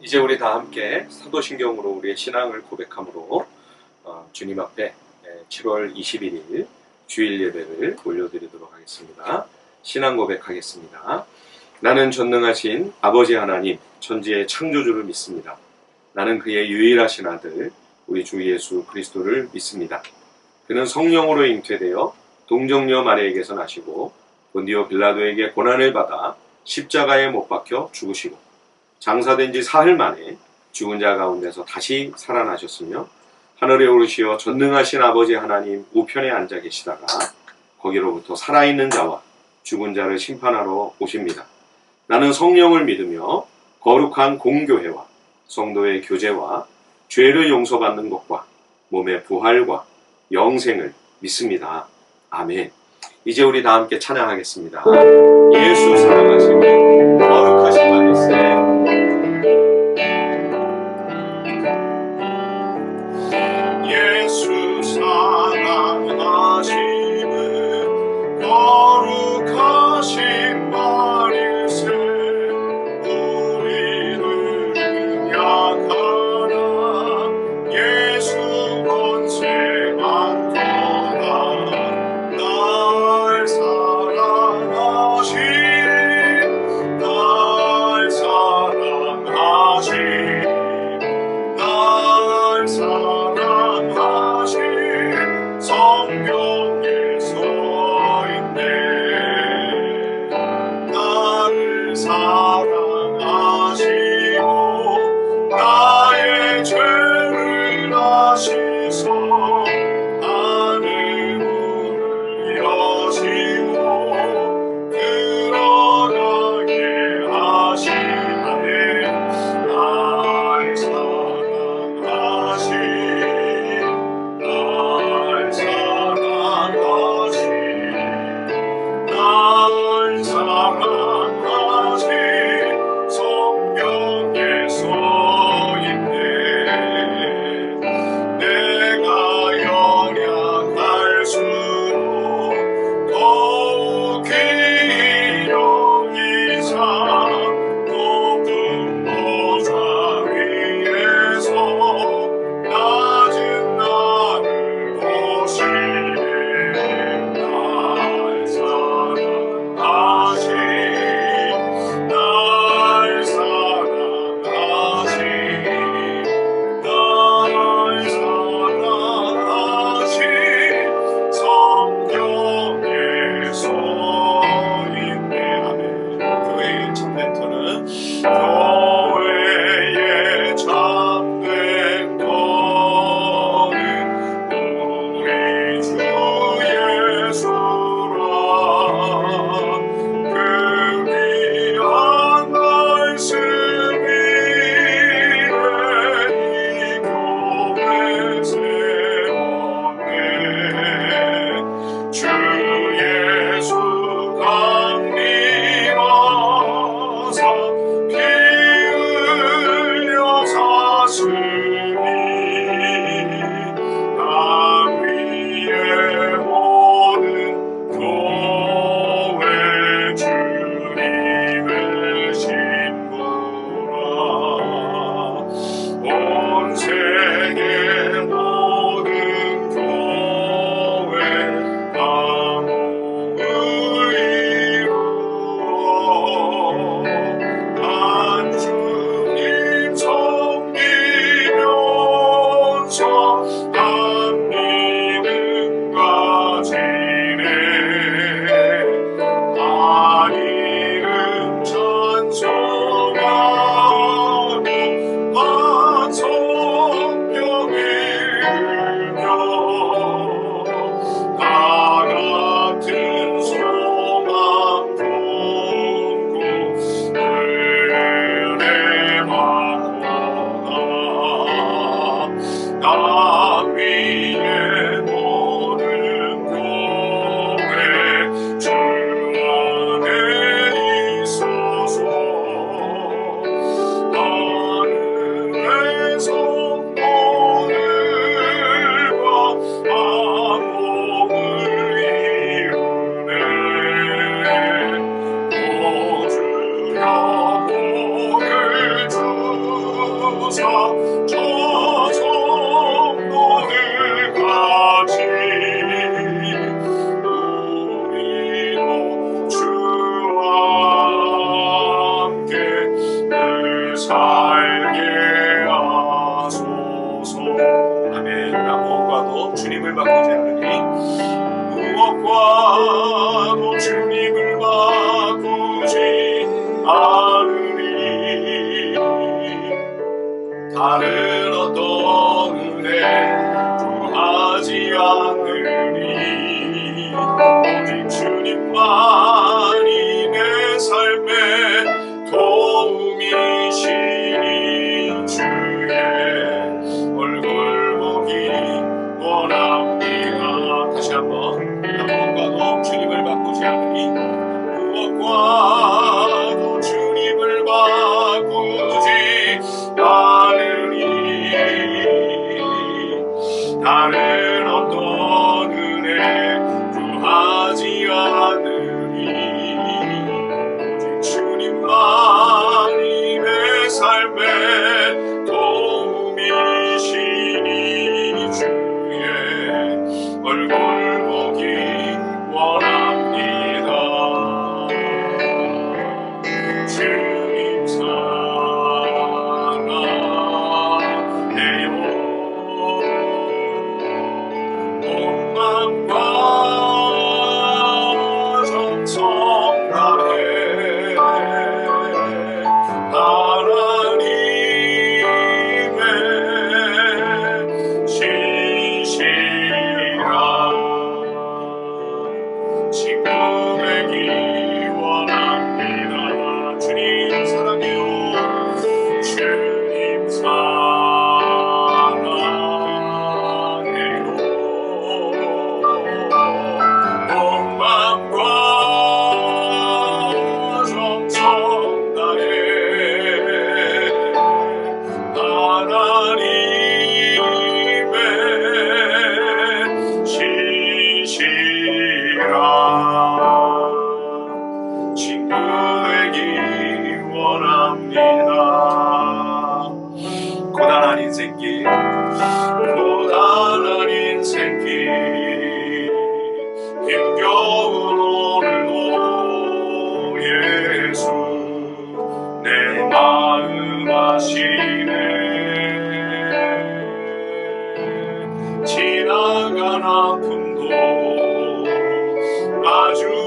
이제 우리 다 함께 사도신경으로 우리의 신앙을 고백함으로 주님 앞에 7월 21일 주일 예배를 올려드리도록 하겠습니다. 신앙 고백하겠습니다. 나는 전능하신 아버지 하나님, 천지의 창조주를 믿습니다. 나는 그의 유일하신 아들, 우리 주 예수 그리스도를 믿습니다. 그는 성령으로 잉태되어 동정녀 마리아에게서 나시고 본디오 빌라도에게 고난을 받아 십자가에 못 박혀 죽으시고 장사된 지 사흘 만에 죽은 자 가운데서 다시 살아나셨으며 하늘에 오르시어 전능하신 아버지 하나님 우편에 앉아 계시다가 거기로부터 살아있는 자와 죽은 자를 심판하러 오십니다. 나는 성령을 믿으며 거룩한 공교회와 성도의 교제와 죄를 용서받는 것과 몸의 부활과 영생을 믿습니다. 아멘. 이제 우리 다 함께 찬양하겠습니다. 예수 사랑하시는 거룩하신 말일세. 예수 사랑하시는 거룩하신 말일세. 우리는 약하나 예수 권세 많도다. 날 사랑하시니 날 사랑하시니 날 사랑하신 성경에 써있네. 나를 사랑하시고 나의 죄를 아시소. 하늘 문을 여시고 들어가게 하시네. 날 사랑하신 날 사랑하신 날 사랑하신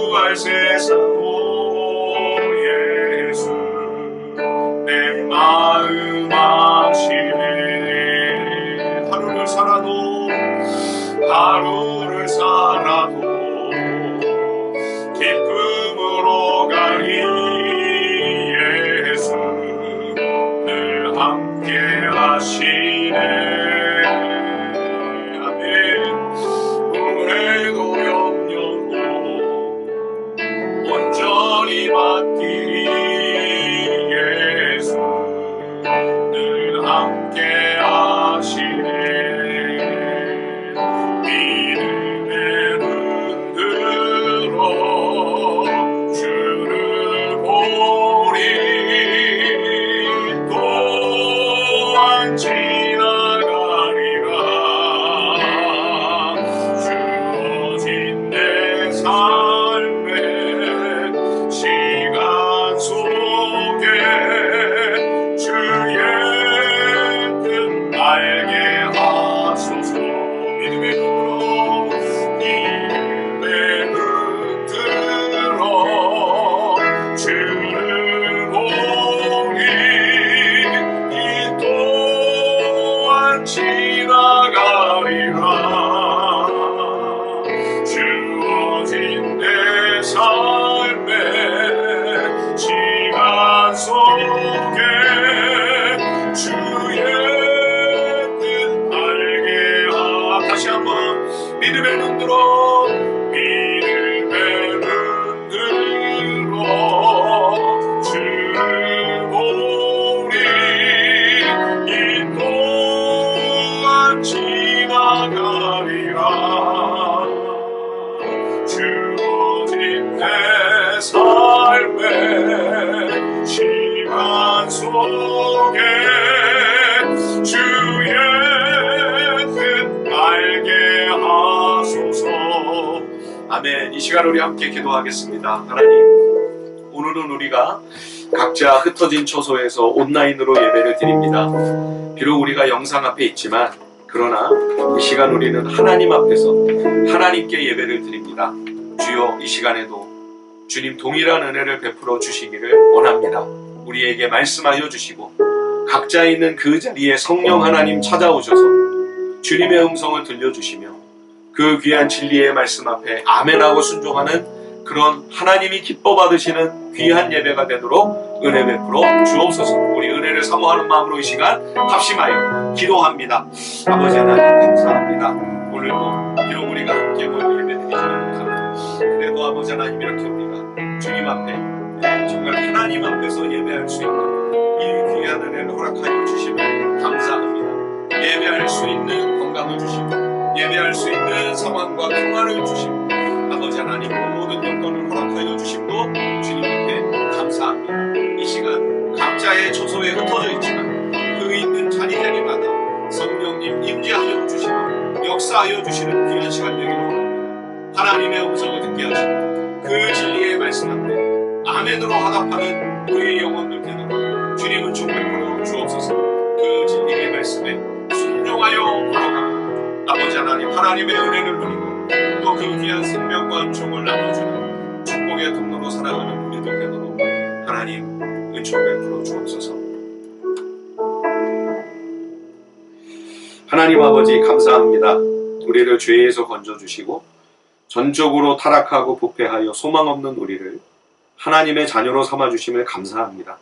구할 세상도 예수 내 마음 아시네. 하루를 살아도 기쁨으로 가리 예수 늘 함께 하시네. 아멘. 후회도 염려도 온전히 맡기리 예수 늘 함께 하시네. 믿음의 눈 들어 주를 보리. 또한 지나가리라. 주어진 내 삶의 시간 속에 주의 뜻 알게 하소서. 믿음의 눈 들어 주를 보리. 이 또한 지나가리라. 주어진 내 삶의 시간 속에 주의 뜻 알게 다시 한번 믿음의 눈 들어 주를 보리. 이 또한 지나가리라. 주어진 내 삶의 시간 속에 주의 뜻 알게 하소서. 아멘. 이 시간 우리 함께 기도하겠습니다. 하나님, 오늘은 우리가 각자 흩어진 처소에서 온라인으로 예배를 드립니다. 비록 우리가 영상 앞에 있지만 그러나 이 시간 우리는 하나님 앞에서 하나님께 예배를 드립니다. 주여, 이 시간에도 주님 동일한 은혜를 베풀어 주시기를 원합니다. 우리에게 말씀하여 주시고 각자 있는 그 자리에 성령 하나님 찾아오셔서 주님의 음성을 들려주시며 그 귀한 진리의 말씀 앞에 아멘하고 순종하는 그런 하나님이 기뻐 받으시는 귀한 예배가 되도록 은혜 베풀어 주옵소서. 우리 은혜를 사모하는 마음으로 이 시간 합심하여 기도합니다. 아버지 하나님 감사합니다. 오늘도 비록 우리가 함께 모여 예배드리지는 못합니다. 그래도 아버지 하나님 이렇게 우리가 주님 앞에 정말 하나님 앞에서 예배할 수 있는 이 귀한 은혜를 허락하여 주시면 감사합니다. 예배할 수 있는 건강을 주시고 예배할 수 있는 상황과 평화를 주시고 아버지 하나님 모든 영광을 허락하여 주심도 주님 앞에 감사합니다. 이 시간 각자의 처소에 흩어져 있지만 그 있는 자리자리마다 성령님 임재하여 주시고 역사하여 주시는 귀한 시간 되기를 원합니다. 하나님의 음성을 듣게 하시고 그 진리의 말씀 앞에 아멘으로 화답하는 우리의 영혼들 되도록 주님은 총백으로 주옵소서. 그 진리의 말씀에 순종하여 걸어가고 아버지 하나님 하나님의 은혜를 누리고 또 그 귀한 생명과 은총을 나눠주는 축복의 통로로 살아가는 우리들 되도록 하나님 은총 베풀어 주옵소서. 하나님 아버지 감사합니다. 우리를 죄에서 건져주시고 전적으로 타락하고 부패하여 소망 없는 우리를 하나님의 자녀로 삼아주심을 감사합니다.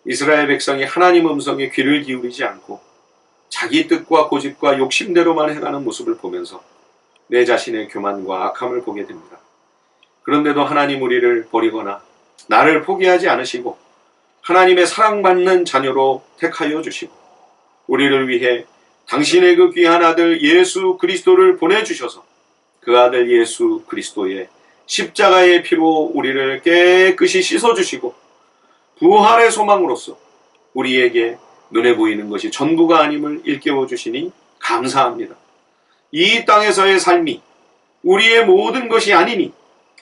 이스라엘 백성이 하나님 음성에 귀를 기울이지 않고 자기 뜻과 고집과 욕심대로만 행하는 모습을 보면서 내 자신의 교만과 악함을 보게 됩니다. 그런데도 하나님 우리를 버리거나 나를 포기하지 않으시고 하나님의 사랑받는 자녀로 택하여 주시고 우리를 위해 당신의 그 귀한 아들 예수 그리스도를 보내주셔서 그 아들 예수 그리스도의 십자가의 피로 우리를 깨끗이 씻어주시고 부활의 소망으로서 우리에게 눈에 보이는 것이 전부가 아님을 일깨워 주시니 감사합니다. 이 땅에서의 삶이 우리의 모든 것이 아니니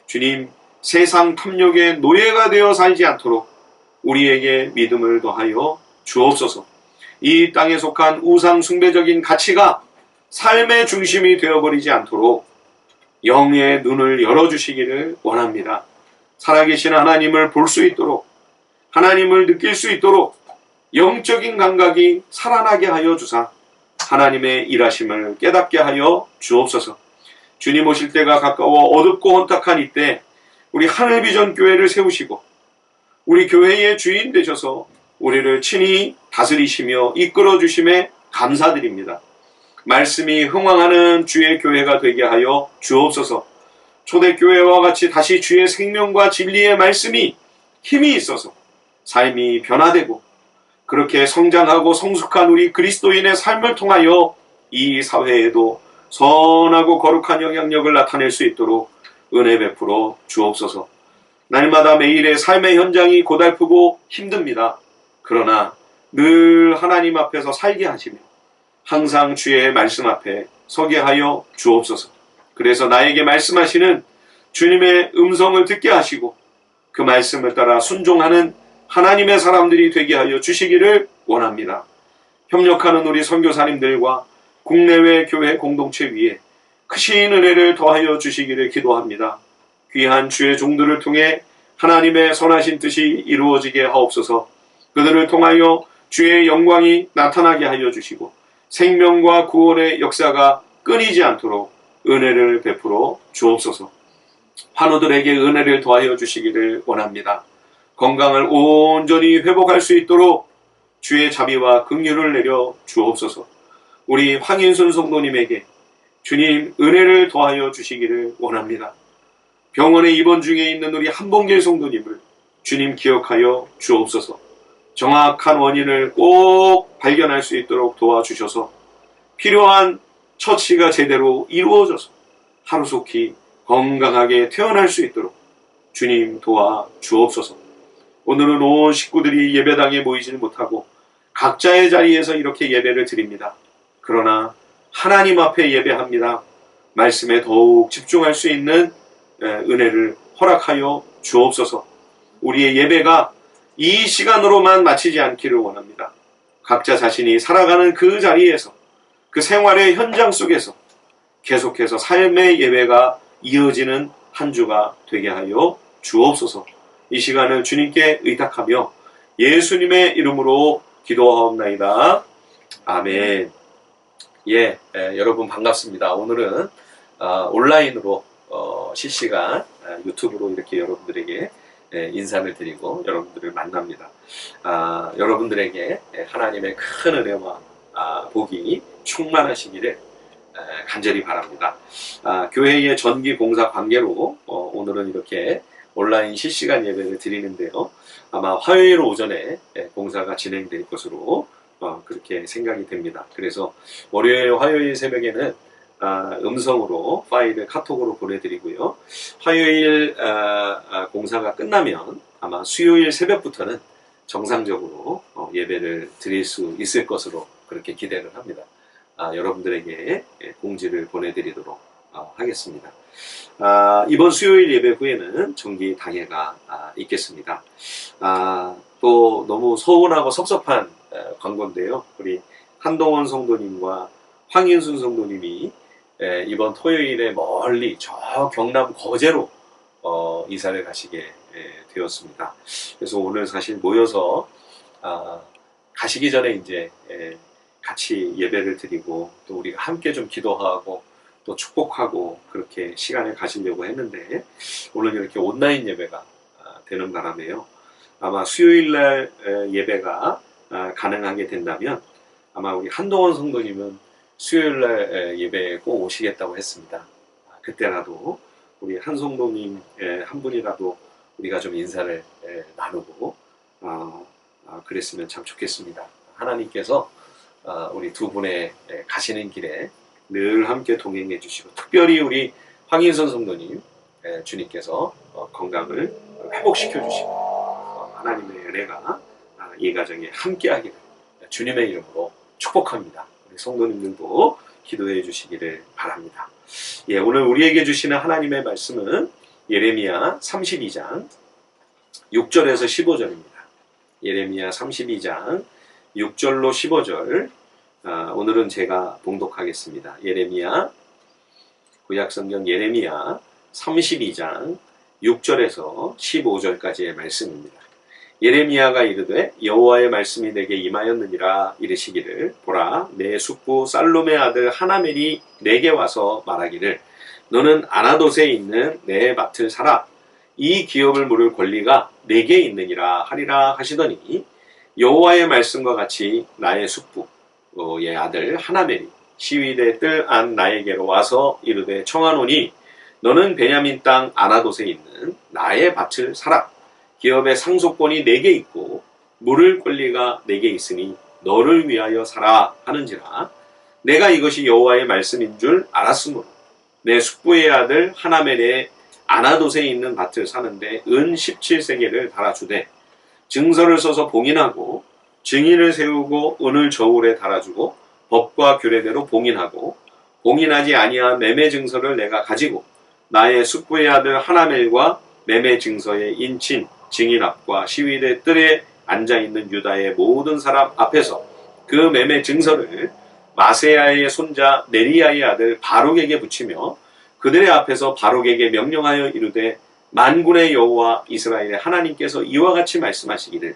주님 세상 탐욕의 노예가 되어 살지 않도록 우리에게 믿음을 더하여 주옵소서. 이 땅에 속한 우상 숭배적인 가치가 삶의 중심이 되어버리지 않도록 영의 눈을 열어주시기를 원합니다. 살아계신 하나님을 볼 수 있도록, 하나님을 느낄 수 있도록 영적인 감각이 살아나게 하여 주사 하나님의 일하심을 깨닫게 하여 주옵소서. 주님 오실 때가 가까워 어둡고 혼탁한 이때 우리 하늘비전 교회를 세우시고 우리 교회의 주인 되셔서 우리를 친히 다스리시며 이끌어 주심에 감사드립니다. 말씀이 흥왕하는 주의 교회가 되게 하여 주옵소서. 초대교회와 같이 다시 주의 생명과 진리의 말씀이 힘이 있어서 삶이 변화되고 그렇게 성장하고 성숙한 우리 그리스도인의 삶을 통하여 이 사회에도 선하고 거룩한 영향력을 나타낼 수 있도록 은혜 베풀어 주옵소서. 날마다 매일의 삶의 현장이 고달프고 힘듭니다. 그러나 늘 하나님 앞에서 살게 하시며 항상 주의 말씀 앞에 서게 하여 주옵소서. 그래서 나에게 말씀하시는 주님의 음성을 듣게 하시고 그 말씀을 따라 순종하는 하나님의 사람들이 되게 하여 주시기를 원합니다. 협력하는 우리 선교사님들과 국내외 교회 공동체 위에 크신 은혜를 더하여 주시기를 기도합니다. 귀한 주의 종들을 통해 하나님의 선하신 뜻이 이루어지게 하옵소서. 그들을 통하여 주의 영광이 나타나게 하여 주시고 생명과 구원의 역사가 끊이지 않도록 은혜를 베풀어 주옵소서. 환우들에게 은혜를 더하여 주시기를 원합니다. 건강을 온전히 회복할 수 있도록 주의 자비와 긍휼을 내려 주옵소서. 우리 황인순 성도님에게 주님 은혜를 더하여 주시기를 원합니다. 병원에 입원 중에 있는 우리 한봉길 성도님을 주님 기억하여 주옵소서. 정확한 원인을 꼭 발견할 수 있도록 도와주셔서 필요한 처치가 제대로 이루어져서 하루속히 건강하게 태어날 수 있도록 주님 도와 주옵소서. 오늘은 온 식구들이 예배당에 모이지 못하고 각자의 자리에서 이렇게 예배를 드립니다. 그러나 하나님 앞에 예배합니다. 말씀에 더욱 집중할 수 있는 은혜를 허락하여 주옵소서. 우리의 예배가 이 시간으로만 마치지 않기를 원합니다. 각자 자신이 살아가는 그 자리에서 그 생활의 현장 속에서 계속해서 삶의 예배가 이어지는 한 주가 되게 하여 주옵소서. 이 시간을 주님께 의탁하며 예수님의 이름으로 기도하옵나이다. 아멘. 여러분 반갑습니다. 오늘은 온라인으로 실시간 유튜브로 이렇게 여러분들에게 인사를 드리고 여러분들을 만납니다. 여러분들에게 하나님의 큰 은혜와 복이 충만하시기를 간절히 바랍니다. 교회의 전기 공사 관계로 오늘은 이렇게 온라인 실시간 예배를 드리는데요. 아마 화요일 오전에 공사가 진행될 것으로 그렇게 생각이 됩니다. 그래서 월요일, 화요일 새벽에는 음성으로 파일을 카톡으로 보내드리고요. 화요일 공사가 끝나면 아마 수요일 새벽부터는 정상적으로 예배를 드릴 수 있을 것으로 그렇게 기대를 합니다. 여러분들에게 공지를 보내드리도록 하겠습니다. 이번 수요일 예배 후에는 정기 당회가 있겠습니다. 또 너무 서운하고 섭섭한 광고인데요. 우리 한동원 성도님과 황인순 성도님이 이번 토요일에 멀리 저 경남 거제로 이사를 가시게 되었습니다. 그래서 오늘 사실 모여서 가시기 전에 이제 같이 예배를 드리고 또 우리가 함께 좀 기도하고 또 축복하고 그렇게 시간을 가지려고 했는데 오늘 이렇게 온라인 예배가 되는 바람에요. 아마 수요일날 예배가 가능하게 된다면 아마 우리 한동원 성도님은 수요일날 예배에 꼭 오시겠다고 했습니다. 그때라도 우리 한 성도님 한 분이라도 우리가 좀 인사를 나누고 그랬으면 참 좋겠습니다. 하나님께서 우리 두 분의 가시는 길에 늘 함께 동행해 주시고 특별히 우리 황인선 성도님 주님께서 건강을 회복시켜 주시고 하나님의 은혜가 이 가정에 함께 하기를 주님의 이름으로 축복합니다. 우리 성도님들도 기도해 주시기를 바랍니다. 오늘 우리에게 주시는 하나님의 말씀은 예레미야 32장 6절에서 15절입니다. 예레미야 32장 6절로 15절 오늘은 제가 봉독하겠습니다. 예레미야 구약성경 예레미야 32장 6절에서 15절까지의 말씀입니다. 예레미야가 이르되 여호와의 말씀이 내게 임하였느니라 이르시기를 보라 내 숙부 살롬의 아들 하나멜이 내게 와서 말하기를 너는 아나돗에 있는 내 밭을 사라 이 기업을 물을 권리가 내게 있느니라 하리라 하시더니 여호와의 말씀과 같이 나의 숙부의 아들 하나멜이 시위대 뜰 안 나에게로 와서 이르되 청하노니 너는 베냐민 땅 아나돗에 있는 나의 밭을 사라 기업의 상속권이 내게 있고 물을 권리가 내게 있으니 너를 위하여 사라 하는지라 내가 이것이 여호와의 말씀인 줄 알았으므로 내 숙부의 아들 하나멜의 아나돗에 있는 밭을 사는데 은 17세겔을 달아주되 증서를 써서 봉인하고 증인을 세우고 은을 저울에 달아주고 법과 규례대로 봉인하고 봉인하지 아니한 매매 증서를 내가 가지고 나의 숙부의 아들 하나멜과 매매 증서의 인친 증인 앞과 시위대 뜰에 앉아있는 유다의 모든 사람 앞에서 그 매매 증서를 마세야의 손자 네리야의 아들 바룩에게 붙이며 그들의 앞에서 바룩에게 명령하여 이르되 만군의 여호와 이스라엘의 하나님께서 이와 같이 말씀하시기를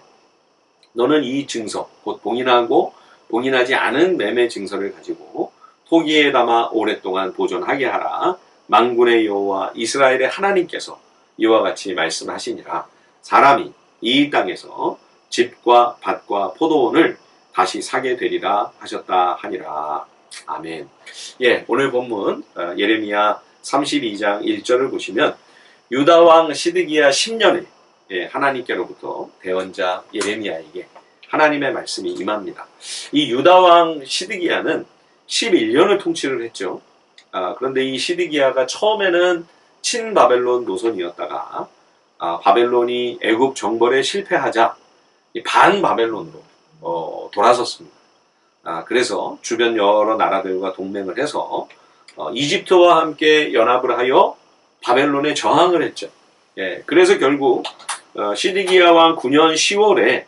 너는 이 증서 곧 봉인하고 봉인하지 않은 매매 증서를 가지고 토기에 담아 오랫동안 보존하게 하라 만군의 여호와 이스라엘의 하나님께서 이와 같이 말씀하시니라 사람이 이 땅에서 집과 밭과 포도원을 다시 사게 되리라 하셨다 하니라. 아멘. 예, 오늘 본문 예레미야 32장 1절을 보시면 유다왕 시드기야 10년에 하나님께로부터 대언자 예레미야에게 하나님의 말씀이 임합니다. 이 유다왕 시드기야는 11년을 통치를 했죠. 그런데 이 시드기야가 처음에는 친바벨론 노선이었다가 바벨론이 애굽 정벌에 실패하자 반바벨론으로 돌아섰습니다. 그래서 주변 여러 나라들과 동맹을 해서 이집트와 함께 연합을 하여 바벨론에 저항을 했죠. 예, 그래서 결국 시드기야 왕 9년 10월에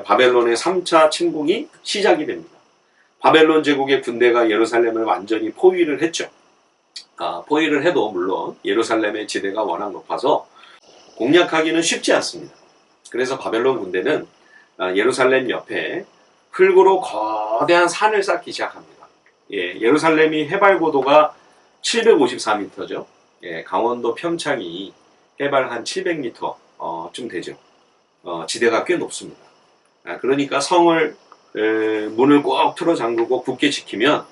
바벨론의 3차 침공이 시작이 됩니다. 바벨론 제국의 군대가 예루살렘을 완전히 포위를 했죠. 포위를 해도 물론 예루살렘의 지대가 워낙 높아서 공략하기는 쉽지 않습니다. 그래서 바벨론 군대는 예루살렘 옆에 흙으로 거대한 산을 쌓기 시작합니다. 예, 예루살렘이 해발 고도가 754m죠. 예, 강원도 평창이 해발 한 700m 쯤 되죠. 지대가 꽤 높습니다. 그러니까 성을 문을 꼭 틀어 잠그고 굳게 지키면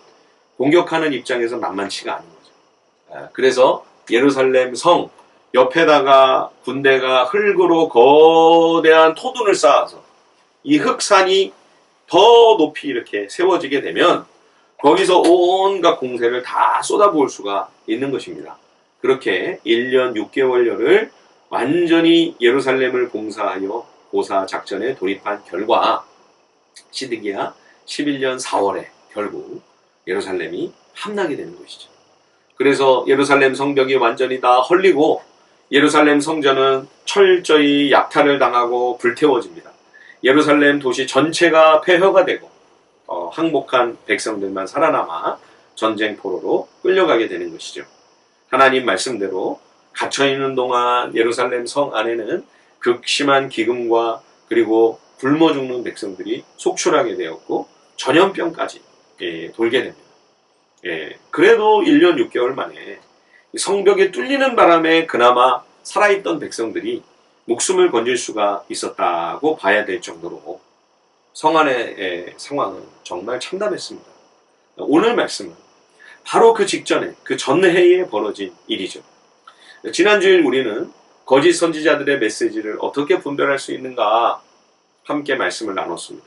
공격하는 입장에서 만만치가 않은 거죠. 그래서 예루살렘 성 옆에다가 군대가 흙으로 거대한 토둔을 쌓아서 이 흙산이 더 높이 이렇게 세워지게 되면 거기서 온갖 공세를 다 쏟아부을 수가 있는 것입니다. 그렇게 1년 6개월여를 완전히 예루살렘을 봉사하여 고사 작전에 돌입한 결과 시드기야 11년 4월에 결국 예루살렘이 함락이 되는 것이죠. 그래서 예루살렘 성벽이 완전히 다 헐리고 예루살렘 성전은 철저히 약탈을 당하고 불태워집니다. 예루살렘 도시 전체가 폐허가 되고 항복한 백성들만 살아남아 전쟁 포로로 끌려가게 되는 것이죠. 하나님 말씀대로 갇혀있는 동안 예루살렘 성 안에는 극심한 기근과 그리고 굶어 죽는 백성들이 속출하게 되었고 전염병까지 돌게 됩니다. 그래도 1년 6개월 만에 성벽이 뚫리는 바람에 그나마 살아있던 백성들이 목숨을 건질 수가 있었다고 봐야 될 정도로 성 안의 상황은 정말 참담했습니다. 오늘 말씀은 바로 그 직전에 그 전해에 벌어진 일이죠. 지난주일 우리는 거짓 선지자들의 메시지를 어떻게 분별할 수 있는가 함께 말씀을 나눴습니다.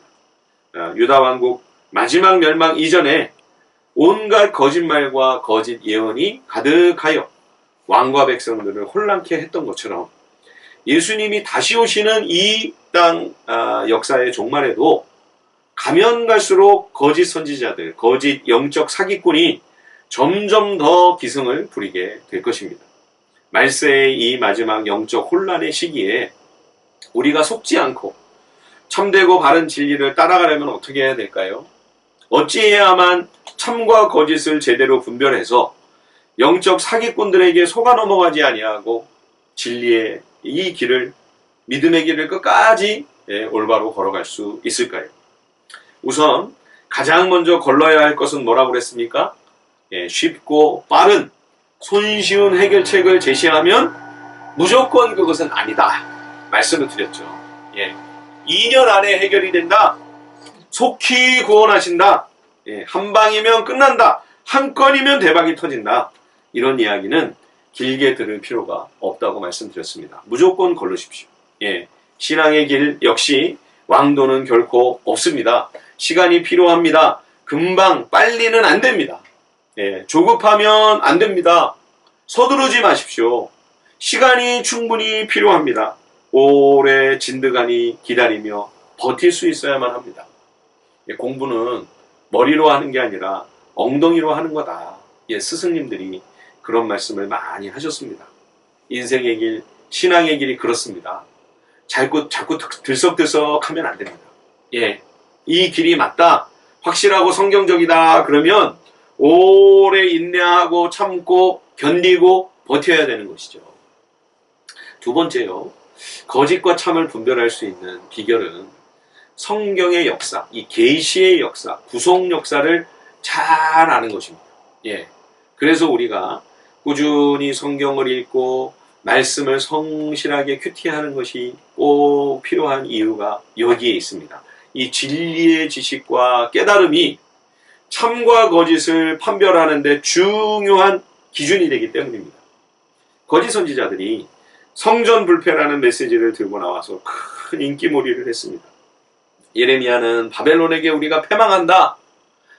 유다 왕국 마지막 멸망 이전에 온갖 거짓말과 거짓 예언이 가득하여 왕과 백성들을 혼란케 했던 것처럼 예수님이 다시 오시는 이 땅 역사의 종말에도 가면 갈수록 거짓 선지자들, 거짓 영적 사기꾼이 점점 더 기승을 부리게 될 것입니다. 말세의 이 마지막 영적 혼란의 시기에 우리가 속지 않고 참되고 바른 진리를 따라가려면 어떻게 해야 될까요? 어찌해야만 참과 거짓을 제대로 분별해서 영적 사기꾼들에게 속아 넘어가지 아니하고 진리의 이 길을, 믿음의 길을 끝까지 올바로 걸어갈 수 있을까요? 우선 가장 먼저 걸러야 할 것은 뭐라고 그랬습니까? 쉽고 빠른 손쉬운 해결책을 제시하면 무조건 그것은 아니다 말씀을 드렸죠. 2년 안에 해결이 된다. 속히 구원하신다. 한 방이면 끝난다. 한 건이면 대박이 터진다. 이런 이야기는 길게 들을 필요가 없다고 말씀드렸습니다. 무조건 걸르십시오. 신앙의 길 역시 왕도는 결코 없습니다. 시간이 필요합니다. 금방 빨리는 안 됩니다. 조급하면 안 됩니다. 서두르지 마십시오. 시간이 충분히 필요합니다. 오래 진드간이 기다리며 버틸 수 있어야만 합니다. 공부는 머리로 하는 게 아니라 엉덩이로 하는 거다. 스승님들이 그런 말씀을 많이 하셨습니다. 인생의 길, 신앙의 길이 그렇습니다. 자꾸 들썩들썩 하면 안 됩니다. 이 길이 맞다, 확실하고 성경적이다 그러면 오래 인내하고 참고 견디고 버텨야 되는 것이죠. 두 번째요, 거짓과 참을 분별할 수 있는 비결은 성경의 역사, 이 계시의 역사, 구속 역사를 잘 아는 것입니다. 그래서 우리가 꾸준히 성경을 읽고 말씀을 성실하게 큐티하는 것이 꼭 필요한 이유가 여기에 있습니다. 이 진리의 지식과 깨달음이 참과 거짓을 판별하는 데 중요한 기준이 되기 때문입니다. 거짓 선지자들이 성전불패라는 메시지를 들고 나와서 큰 인기몰이를 했습니다. 예레미야는 바벨론에게 우리가 패망한다,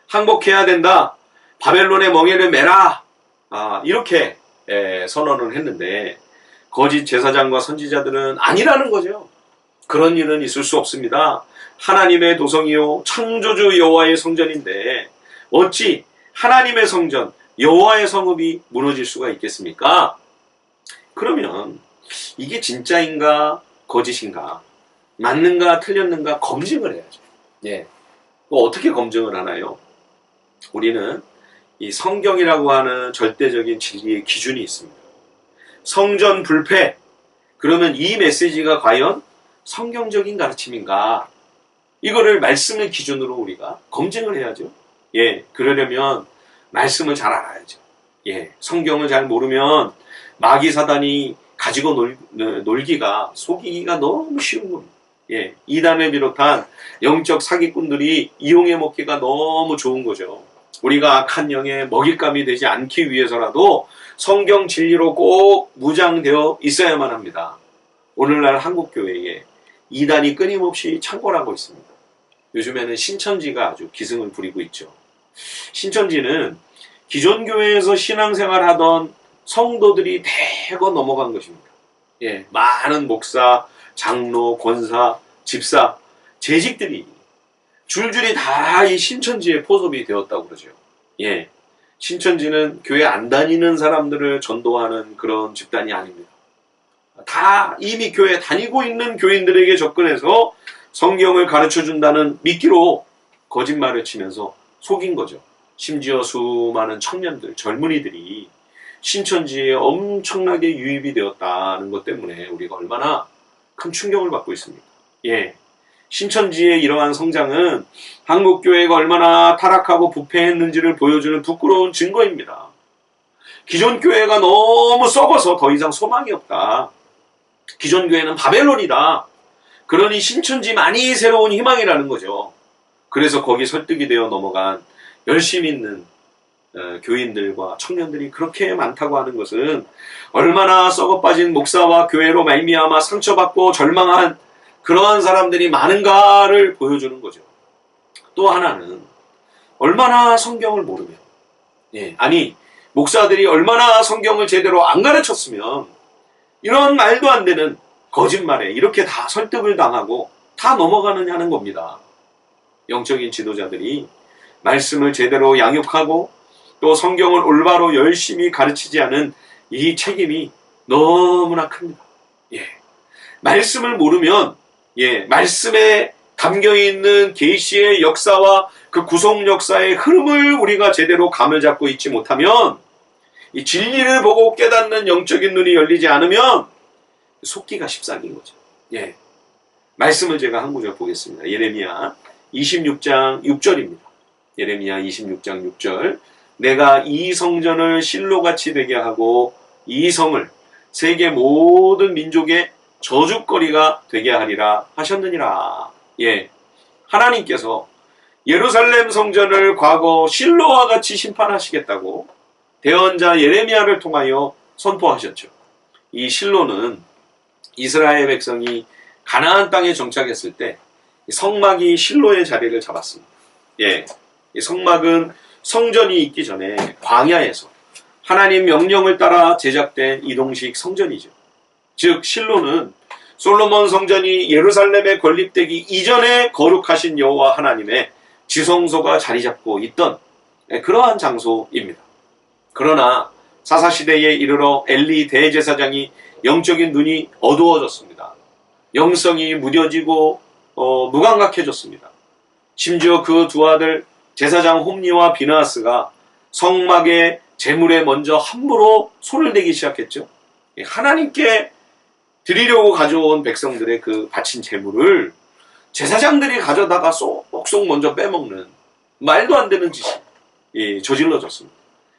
항복해야 된다, 바벨론의 멍에를 매라, 이렇게 선언을 했는데 거짓 제사장과 선지자들은 아니라는 거죠. 그런 일은 있을 수 없습니다. 하나님의 도성이요 창조주 여호와의 성전인데 어찌 하나님의 성전 여호와의 성읍이 무너질 수가 있겠습니까? 그러면 이게 진짜인가 거짓인가, 맞는가 틀렸는가 검증을 해야죠. 어떻게 검증을 하나요? 우리는 이 성경이라고 하는 절대적인 진리의 기준이 있습니다. 성전 불패, 그러면 이 메시지가 과연 성경적인 가르침인가? 이거를 말씀의 기준으로 우리가 검증을 해야죠. 그러려면 말씀을 잘 알아야죠. 성경을 잘 모르면 마귀 사단이 가지고 놀기가, 속이기가 너무 쉬운 겁니다. 이단을 비롯한 영적 사기꾼들이 이용해 먹기가 너무 좋은 거죠. 우리가 악한 영의 먹잇감이 되지 않기 위해서라도 성경 진리로 꼭 무장되어 있어야만 합니다. 오늘날 한국교회에 이단이 끊임없이 창궐하고 있습니다. 요즘에는 신천지가 아주 기승을 부리고 있죠. 신천지는 기존 교회에서 신앙생활하던 성도들이 대거 넘어간 것입니다. 많은 목사, 장로, 권사, 집사, 재직들이 줄줄이 다 이 신천지에 포섭이 되었다고 그러죠. 신천지는 교회 안 다니는 사람들을 전도하는 그런 집단이 아닙니다. 다 이미 교회 다니고 있는 교인들에게 접근해서 성경을 가르쳐준다는 미끼로 거짓말을 치면서 속인 거죠. 심지어 수많은 청년들, 젊은이들이 신천지에 엄청나게 유입이 되었다는 것 때문에 우리가 얼마나 큰 충격을 받고 있습니다. 신천지의 이러한 성장은 한국교회가 얼마나 타락하고 부패했는지를 보여주는 부끄러운 증거입니다. 기존 교회가 너무 썩어서 더 이상 소망이 없다. 기존 교회는 바벨론이다. 그러니 신천지만이 새로운 희망이라는 거죠. 그래서 거기 설득이 되어 넘어간 열심히 있는 교인들과 청년들이 그렇게 많다고 하는 것은 얼마나 썩어빠진 목사와 교회로 말미암아 상처받고 절망한 그러한 사람들이 많은가를 보여주는 거죠. 또 하나는 얼마나 성경을 모르면, 목사들이 얼마나 성경을 제대로 안 가르쳤으면 이런 말도 안 되는 거짓말에 이렇게 다 설득을 당하고 다 넘어가느냐는 겁니다. 영적인 지도자들이 말씀을 제대로 양육하고 또 성경을 올바로 열심히 가르치지 않은 이 책임이 너무나 큽니다. 말씀을 모르면 말씀에 담겨있는 계시의 역사와 그 구속 역사의 흐름을 우리가 제대로 감을 잡고 있지 못하면 이 진리를 보고 깨닫는 영적인 눈이 열리지 않으면 속기가 십상인 거죠. 예. 말씀을 제가 한 구절 보겠습니다. 예레미야 26장 6절입니다. 예레미야 26장 6절. 내가 이 성전을 실로같이 되게 하고 이 성을 세계 모든 민족의 저주거리가 되게 하리라 하셨느니라. 예. 하나님께서 예루살렘 성전을 과거 실로와 같이 심판하시겠다고 대언자 예레미야를 통하여 선포하셨죠. 이 실로는 이스라엘 백성이 가나안 땅에 정착했을 때 성막이 실로의 자리를 잡았습니다. 예. 이 성막은 성전이 있기 전에 광야에서 하나님 명령을 따라 제작된 이동식 성전이죠. 즉 실로는 솔로몬 성전이 예루살렘에 건립되기 이전에 거룩하신 여호와 하나님의 지성소가 자리 잡고 있던 그러한 장소입니다. 그러나 사사시대에 이르러 엘리 대제사장이 영적인 눈이 어두워졌습니다. 영성이 무뎌지고 무감각해졌습니다. 심지어 그 두 아들 제사장 홈니와 비나하스가 성막의 제물에 먼저 함부로 손을 대기 시작했죠. 하나님께 드리려고 가져온 백성들의 그 바친 제물을 제사장들이 가져다가 쏙쏙 먼저 빼먹는 말도 안 되는 짓이 저질러졌습니다.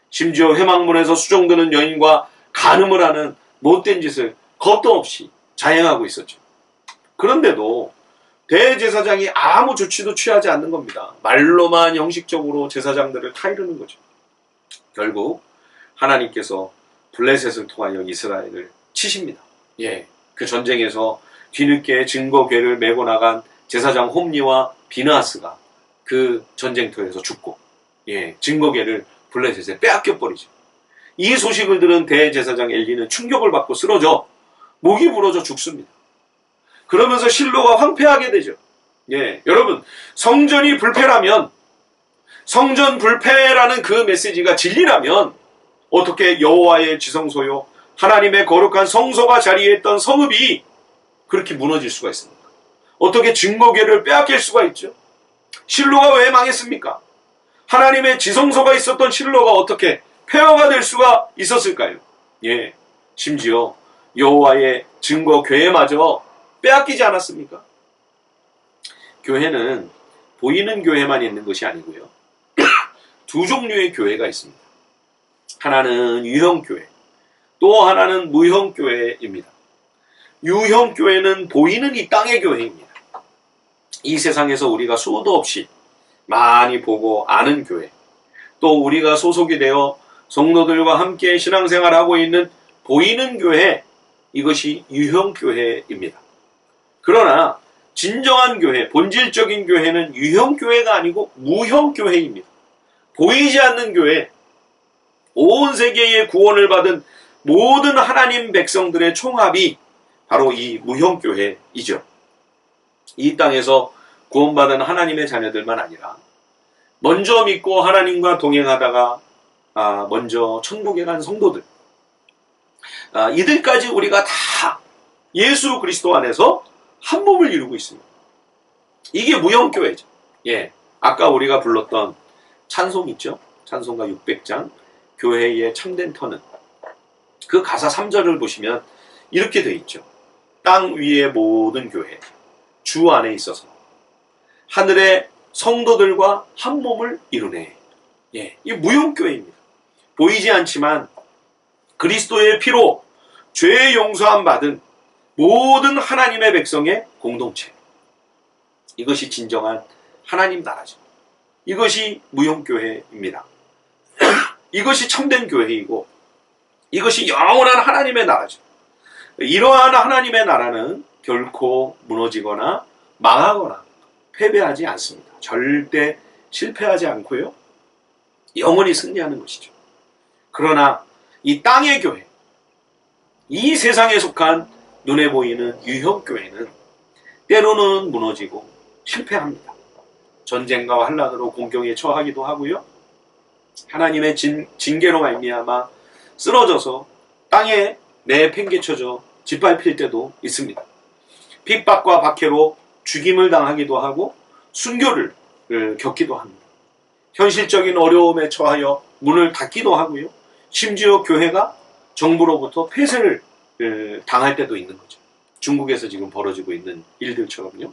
심지어 회막문에서 수종드는 여인과 간음을 하는 못된 짓을 겁도 없이 자행하고 있었죠. 그런데도 대제사장이 아무 조치도 취하지 않는 겁니다. 말로만 형식적으로 제사장들을 타이르는 거죠. 결국 하나님께서 블레셋을 통하여 이스라엘을 치십니다. 예, 그 전쟁에서 뒤늦게 증거궤를 메고 나간 제사장 홈니와 비나하스가 그 전쟁터에서 죽고, 예, 증거궤를 블레셋에 빼앗겨 버리죠. 이 소식을 들은 대제사장 엘리는 충격을 받고 쓰러져 목이 부러져 죽습니다. 그러면서 실로가 황폐하게 되죠. 예, 여러분, 성전이 불패라면, 성전 불패라는 그 메시지가 진리라면 어떻게 여호와의 지성소요 하나님의 거룩한 성소가 자리했던 성읍이 그렇게 무너질 수가 있습니까? 어떻게 증거궤를 빼앗길 수가 있죠? 실로가 왜 망했습니까? 하나님의 지성소가 있었던 실로가 어떻게 폐허가 될 수가 있었을까요? 예, 심지어 여호와의 증거궤마저 빼앗기지 않았습니까? 교회는 보이는 교회만 있는 것이 아니고요. 두 종류의 교회가 있습니다. 하나는 유형교회, 또 하나는 무형교회입니다. 유형교회는 보이는 이 땅의 교회입니다. 이 세상에서 우리가 수도 없이 많이 보고 아는 교회, 또 우리가 소속이 되어 성도들과 함께 신앙생활하고 있는 보이는 교회, 이것이 유형교회입니다. 그러나 진정한 교회, 본질적인 교회는 유형교회가 아니고 무형교회입니다. 보이지 않는 교회, 온 세계의 구원을 받은 모든 하나님 백성들의 총합이 바로 이 무형교회이죠. 이 땅에서 구원받은 하나님의 자녀들만 아니라 먼저 믿고 하나님과 동행하다가 먼저 천국에 간 성도들, 이들까지 우리가 다 예수 그리스도 안에서 한 몸을 이루고 있습니다. 이게 무형교회죠. 예, 아까 우리가 불렀던 찬송 있죠? 찬송가 600장 교회의 참된 터는, 그 가사 3절을 보시면 이렇게 되어 있죠. 땅 위의 모든 교회, 주 안에 있어서 하늘의 성도들과 한 몸을 이루네. 예, 이 무형교회입니다. 보이지 않지만 그리스도의 피로 죄 용서함 받은 모든 하나님의 백성의 공동체. 이것이 진정한 하나님 나라죠. 이것이 무형교회입니다. 이것이 참된 교회이고 이것이 영원한 하나님의 나라죠. 이러한 하나님의 나라는 결코 무너지거나 망하거나 패배하지 않습니다. 절대 실패하지 않고요. 영원히 승리하는 것이죠. 그러나 이 땅의 교회, 이 세상에 속한 눈에 보이는 유형교회는 때로는 무너지고 실패합니다. 전쟁과 환난으로 공경에 처하기도 하고요. 하나님의 징계로 말미암아 쓰러져서 땅에 내팽개쳐져 짓밟힐 때도 있습니다. 핍박과 박해로 죽임을 당하기도 하고 순교를 겪기도 합니다. 현실적인 어려움에 처하여 문을 닫기도 하고요. 심지어 교회가 정부로부터 폐쇄를 당할 때도 있는 거죠. 중국에서 지금 벌어지고 있는 일들처럼요.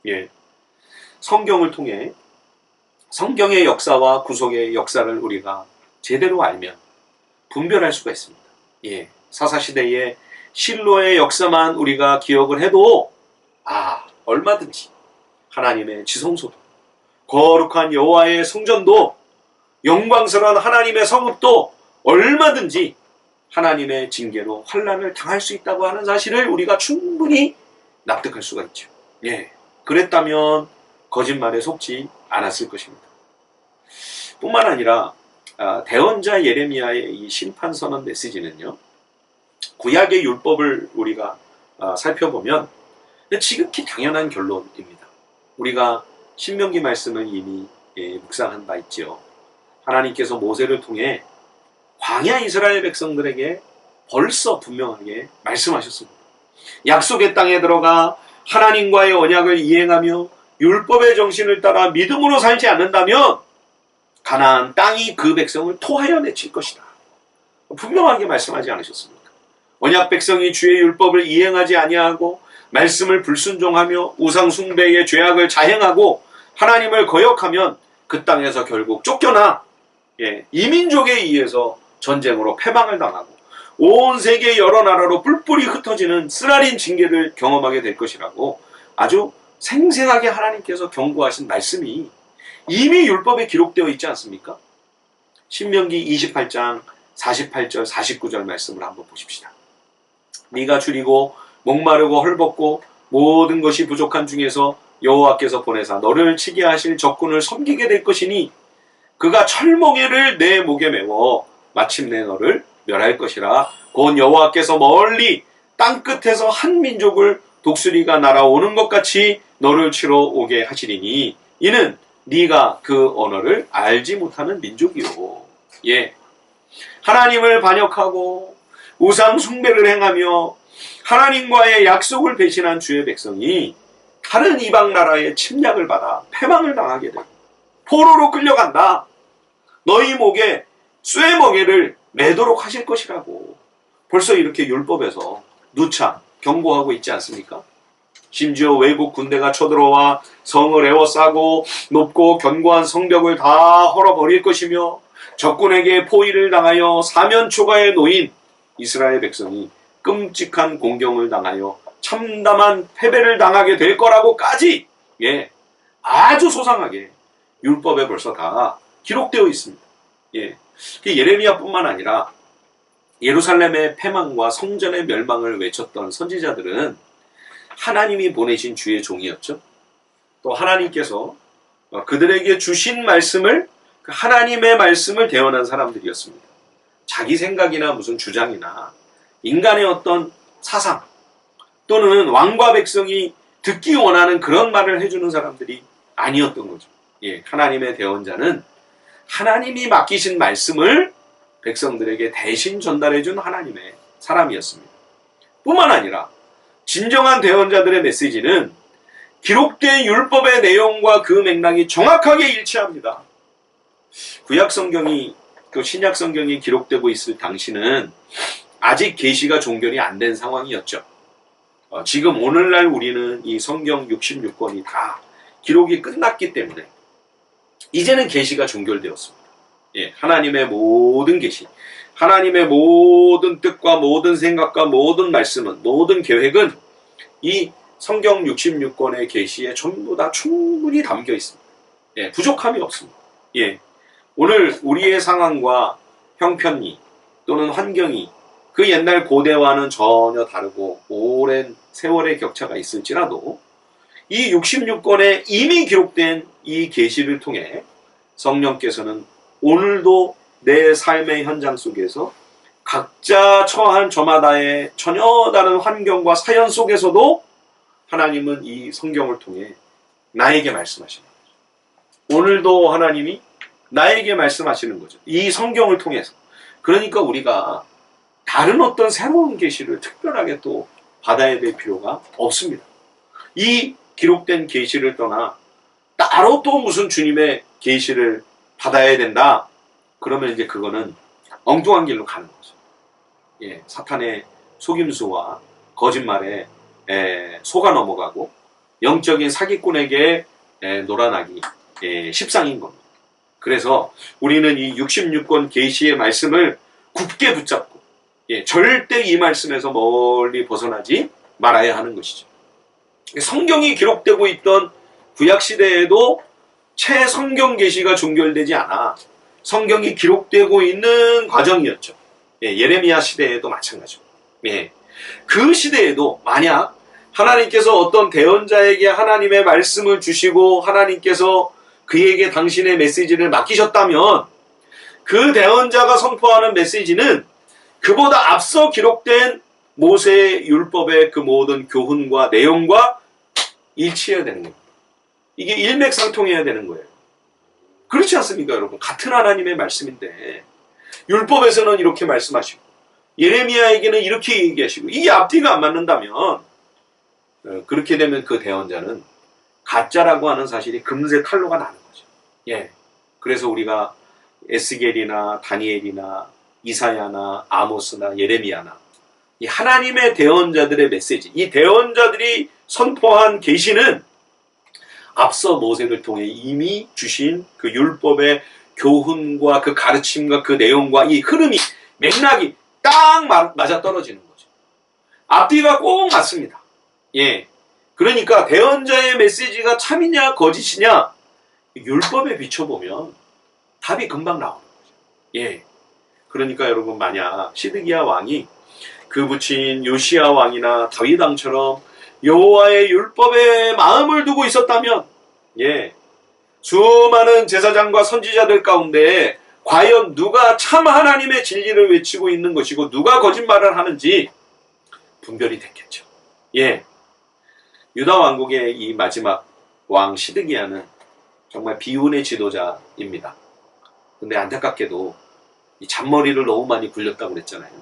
예. 성경을 통해 성경의 역사와 구속의 역사를 우리가 제대로 알면 분별할 수가 있습니다. 예. 사사시대의 실로의 역사만 우리가 기억을 해도 얼마든지 하나님의 지성소도 거룩한 여호와의 성전도 영광스러운 하나님의 성읍도 얼마든지 하나님의 징계로 환난을 당할 수 있다고 하는 사실을 우리가 충분히 납득할 수가 있죠. 예. 그랬다면 거짓말에 속지 않았을 것입니다. 뿐만 아니라 대언자 예레미야의 이 심판선언 메시지는요, 구약의 율법을 우리가 살펴보면 지극히 당연한 결론입니다. 우리가 신명기 말씀을 이미 묵상한 바 있죠. 하나님께서 모세를 통해 광야 이스라엘 백성들에게 벌써 분명하게 말씀하셨습니다. 약속의 땅에 들어가 하나님과의 언약을 이행하며 율법의 정신을 따라 믿음으로 살지 않는다면 가나안 땅이 그 백성을 토하여 내칠 것이다. 분명하게 말씀하지 않으셨습니까? 언약 백성이 주의 율법을 이행하지 아니하고 말씀을 불순종하며 우상 숭배의 죄악을 자행하고 하나님을 거역하면 그 땅에서 결국 쫓겨나 이민족에 의해서 전쟁으로 패망을 당하고 온 세계 여러 나라로 뿔뿔이 흩어지는 쓰라린 징계를 경험하게 될 것이라고 아주 생생하게 하나님께서 경고하신 말씀이 이미 율법에 기록되어 있지 않습니까? 신명기 28장 48절 49절 말씀을 한번 보십시다. 네가 줄이고 목마르고 헐벗고 모든 것이 부족한 중에서 여호와께서 보내사 너를 치게 하실 적군을 섬기게 될 것이니 그가 철몽에를 내 목에 메워 마침내 너를 멸할 것이라. 곧 여호와께서 멀리 땅끝에서 한 민족을 독수리가 날아오는 것 같이 너를 치러 오게 하시리니 이는 네가 그 언어를 알지 못하는 민족이요. 예, 하나님을 반역하고 우상 숭배를 행하며 하나님과의 약속을 배신한 주의 백성이 다른 이방 나라의 침략을 받아 패망을 당하게 되고 포로로 끌려간다. 너희 목에 쇠멍에를 매도록 하실 것이라고 벌써 이렇게 율법에서 누차 경고하고 있지 않습니까? 심지어 외국 군대가 쳐들어와 성을 에워싸고 높고 견고한 성벽을 다 헐어버릴 것이며 적군에게 포위를 당하여 사면초가에 놓인 이스라엘 백성이 끔찍한 공경을 당하여 참담한 패배를 당하게 될 거라고까지 아주 소상하게 율법에 벌써 다 기록되어 있습니다. 예레미야뿐만 아니라 예루살렘의 패망과 성전의 멸망을 외쳤던 선지자들은 하나님이 보내신 주의 종이었죠. 또 하나님께서 그들에게 주신 말씀을, 하나님의 말씀을 대언한 사람들이었습니다. 자기 생각이나 무슨 주장이나 인간의 어떤 사상 또는 왕과 백성이 듣기 원하는 그런 말을 해주는 사람들이 아니었던 거죠. 하나님의 대언자는 하나님이 맡기신 말씀을 백성들에게 대신 전달해준 하나님의 사람이었습니다. 뿐만 아니라 진정한 대언자들의 메시지는 기록된 율법의 내용과 그 맥락이 정확하게 일치합니다. 구약 성경이 또 신약 성경이 기록되고 있을 당시는 아직 계시가 종결이 안 된 상황이었죠. 지금 오늘날 우리는 이 성경 66권이 다 기록이 끝났기 때문에 이제는 계시가 종결되었습니다. 하나님의 모든 계시, 하나님의 모든 뜻과 모든 생각과 모든 말씀은, 모든 계획은 이 성경 66권의 계시에 전부 다 충분히 담겨 있습니다. 부족함이 없습니다. 오늘 우리의 상황과 형편이 또는 환경이 그 옛날 고대와는 전혀 다르고 오랜 세월의 격차가 있을지라도 이 66권에 이미 기록된 이 계시를 통해 성령께서는 오늘도 내 삶의 현장 속에서 각자 처한 저마다의 전혀 다른 환경과 사연 속에서도 하나님은 이 성경을 통해 나에게 말씀하시는 거죠. 오늘도 하나님이 나에게 말씀하시는 거죠. 이 성경을 통해서. 그러니까 우리가 다른 어떤 새로운 계시를 특별하게 또 받아야 될 필요가 없습니다. 이 기록된 계시를 떠나 따로 또 무슨 주님의 계시를 받아야 된다. 그러면 이제 그거는 엉뚱한 길로 가는 거죠. 예, 사탄의 속임수와 거짓말에 속아 넘어가고 영적인 사기꾼에게 놀아나기 십상인 겁니다. 그래서 우리는 이 66권 계시의 말씀을 굳게 붙잡고 절대 이 말씀에서 멀리 벗어나지 말아야 하는 것이죠. 성경이 기록되고 있던 구약시대에도 최성경 계시가 종결되지 않아 성경이 기록되고 있는 과정이었죠. 예레미야 시대에도 마찬가지고. 그 시대에도 만약 하나님께서 어떤 대언자에게 하나님의 말씀을 주시고 하나님께서 그에게 당신의 메시지를 맡기셨다면 그 대언자가 선포하는 메시지는 그보다 앞서 기록된 모세의 율법의 그 모든 교훈과 내용과 일치해야 되는 겁니다. 이게 일맥상통해야 되는 거예요. 그렇지 않습니까, 여러분? 같은 하나님의 말씀인데 율법에서는 이렇게 말씀하시고 예레미야에게는 이렇게 얘기하시고 이게 앞뒤가 안 맞는다면 그렇게 되면 그 대언자는 가짜라고 하는 사실이 금세 탄로가 나는 거죠. 그래서 우리가 에스겔이나 다니엘이나 이사야나 아모스나 예레미야나 이 하나님의 대언자들의 메시지, 이 대언자들이 선포한 계시는 앞서 모세를 통해 이미 주신 그 율법의 교훈과 그 가르침과 그 내용과 이 흐름이 맥락이 딱 맞아떨어지는 거죠. 앞뒤가 꼭 맞습니다. 그러니까 대언자의 메시지가 참이냐 거짓이냐 율법에 비춰보면 답이 금방 나오는 거죠. 그러니까 여러분 만약 시드기야 왕이 그 붙인 요시야 왕이나 다윗 왕처럼 여호와의 율법에 마음을 두고 있었다면 수많은 제사장과 선지자들 가운데 과연 누가 참 하나님의 진리를 외치고 있는 것이고 누가 거짓말을 하는지 분별이 됐겠죠. 유다 왕국의 이 마지막 왕 시드기야는 정말 비운의 지도자입니다. 근데 안타깝게도 이 잔머리를 너무 많이 굴렸다고 그랬잖아요.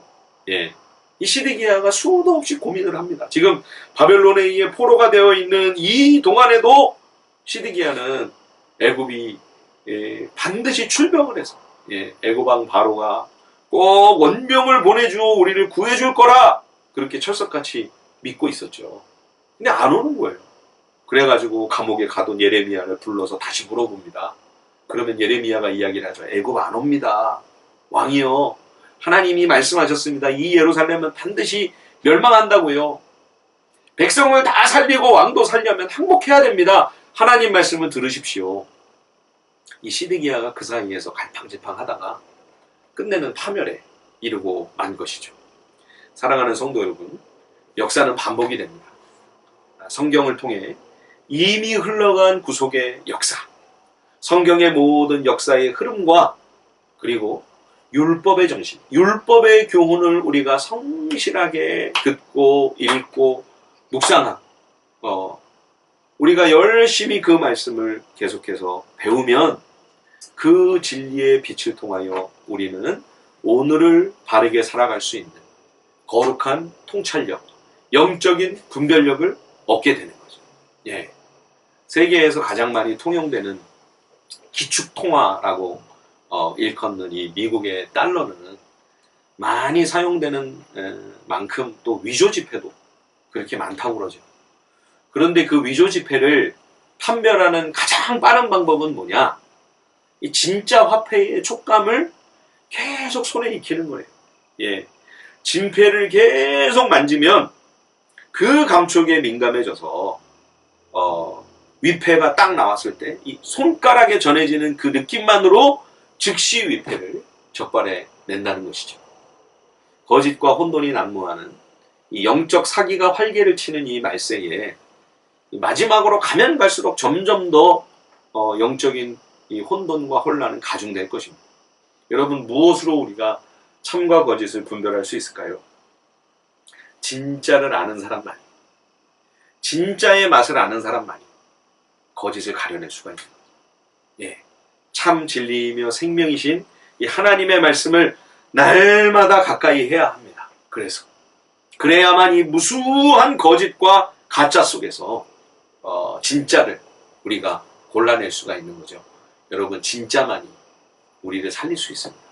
이 시드기야가 수도 없이 고민을 합니다. 지금 바벨론에 의해 포로가 되어 있는 이 동안에도 시드기야는 애굽이 반드시 출병을 해서 애굽왕 바로가 꼭 원병을 보내주어 우리를 구해줄 거라 그렇게 철석같이 믿고 있었죠. 근데 안 오는 거예요. 그래가지고 감옥에 가둔 예레미야를 불러서 다시 물어봅니다. 그러면 예레미야가 이야기를 하죠. 애굽 안 옵니다. 왕이요, 하나님이 말씀하셨습니다. 이 예루살렘은 반드시 멸망한다고요. 백성을 다 살리고 왕도 살려면 항복해야 됩니다. 하나님 말씀을 들으십시오. 이 시드기야가 그 사이에서 갈팡질팡하다가 끝내는 파멸에 이르고 만 것이죠. 사랑하는 성도 여러분, 역사는 반복이 됩니다. 성경을 통해 이미 흘러간 구속의 역사, 성경의 모든 역사의 흐름과 그리고 율법의 정신, 율법의 교훈을 우리가 성실하게 듣고 읽고 묵상하고 우리가 열심히 그 말씀을 계속해서 배우면 그 진리의 빛을 통하여 우리는 오늘을 바르게 살아갈 수 있는 거룩한 통찰력, 영적인 분별력을 얻게 되는 거죠. 세계에서 가장 많이 통용되는 기축통화라고 일컫는 이 미국의 달러는 많이 사용되는 만큼 또 위조지폐도 그렇게 많다고 그러죠. 그런데 그 위조지폐를 판별하는 가장 빠른 방법은 뭐냐? 이 진짜 화폐의 촉감을 계속 손에 익히는 거예요. 진폐를 계속 만지면 그 감촉에 민감해져서 위패가 딱 나왔을 때 이 손가락에 전해지는 그 느낌만으로 즉시 위패를 적발해 낸다는 것이죠. 거짓과 혼돈이 난무하는 이 영적 사기가 활개를 치는 이 말세에 마지막으로 가면 갈수록 점점 더 영적인 이 혼돈과 혼란은 가중될 것입니다. 여러분, 무엇으로 우리가 참과 거짓을 분별할 수 있을까요? 진짜를 아는 사람만이, 진짜의 맛을 아는 사람만이 거짓을 가려낼 수가 있는 거예요. 참 진리이며 생명이신 이 하나님의 말씀을 날마다 가까이 해야 합니다. 그래야만 이 무수한 거짓과 가짜 속에서 진짜를 우리가 골라낼 수가 있는 거죠. 여러분, 진짜만이 우리를 살릴 수 있습니다.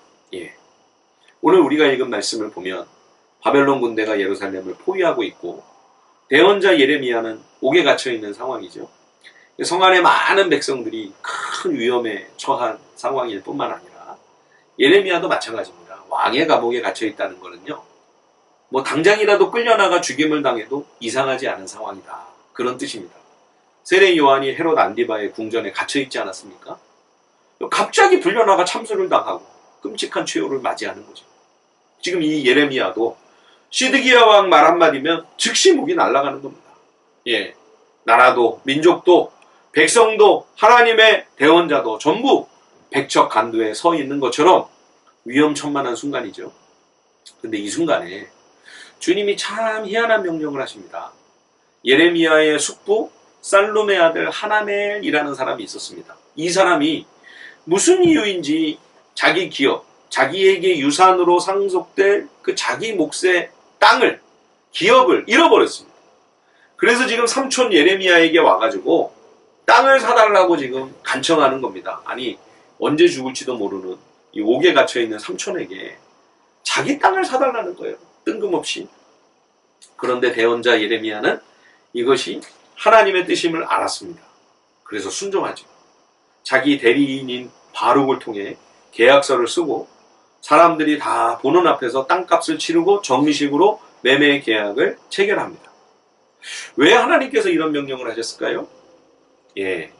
오늘 우리가 읽은 말씀을 보면 바벨론 군대가 예루살렘을 포위하고 있고 대언자 예레미야는 옥에 갇혀 있는 상황이죠. 성 안에 많은 백성들이 큰 위험에 처한 상황일 뿐만 아니라 예레미야도 마찬가지입니다. 왕의 감옥에 갇혀 있다는 것은요, 뭐 당장이라도 끌려나가 죽임을 당해도 이상하지 않은 상황이다, 그런 뜻입니다. 세례 요한이 헤롯 안디바의 궁전에 갇혀 있지 않았습니까? 갑자기 불려나가 참수를 당하고 끔찍한 최후를 맞이하는 거죠. 지금 이 예레미야도 시드기야 왕 말 한마디면 즉시 목이 날아가는 겁니다. 예, 나라도 민족도 백성도 하나님의 대언자도 전부 백척간두에 서 있는 것처럼 위험천만한 순간이죠. 근데 이 순간에 주님이 참 희한한 명령을 하십니다. 예레미야의 숙부 살룸의 아들 하나멜이라는 사람이 있었습니다. 이 사람이 무슨 이유인지 자기 기업, 자기에게 유산으로 상속될 그 자기 몫의 땅을, 기업을 잃어버렸습니다. 그래서 지금 삼촌 예레미야에게 와가지고 땅을 사달라고 지금 간청하는 겁니다. 아니, 언제 죽을지도 모르는 이 옥에 갇혀있는 삼촌에게 자기 땅을 사달라는 거예요. 뜬금없이. 그런데 대언자 예레미야는 이것이 하나님의 뜻임을 알았습니다. 그래서 순종하죠. 자기 대리인인 바룩을 통해 계약서를 쓰고 사람들이 다 보는 앞에서 땅값을 치르고 정식으로 매매 계약을 체결합니다. 왜 하나님께서 이런 명령을 하셨을까요? 예,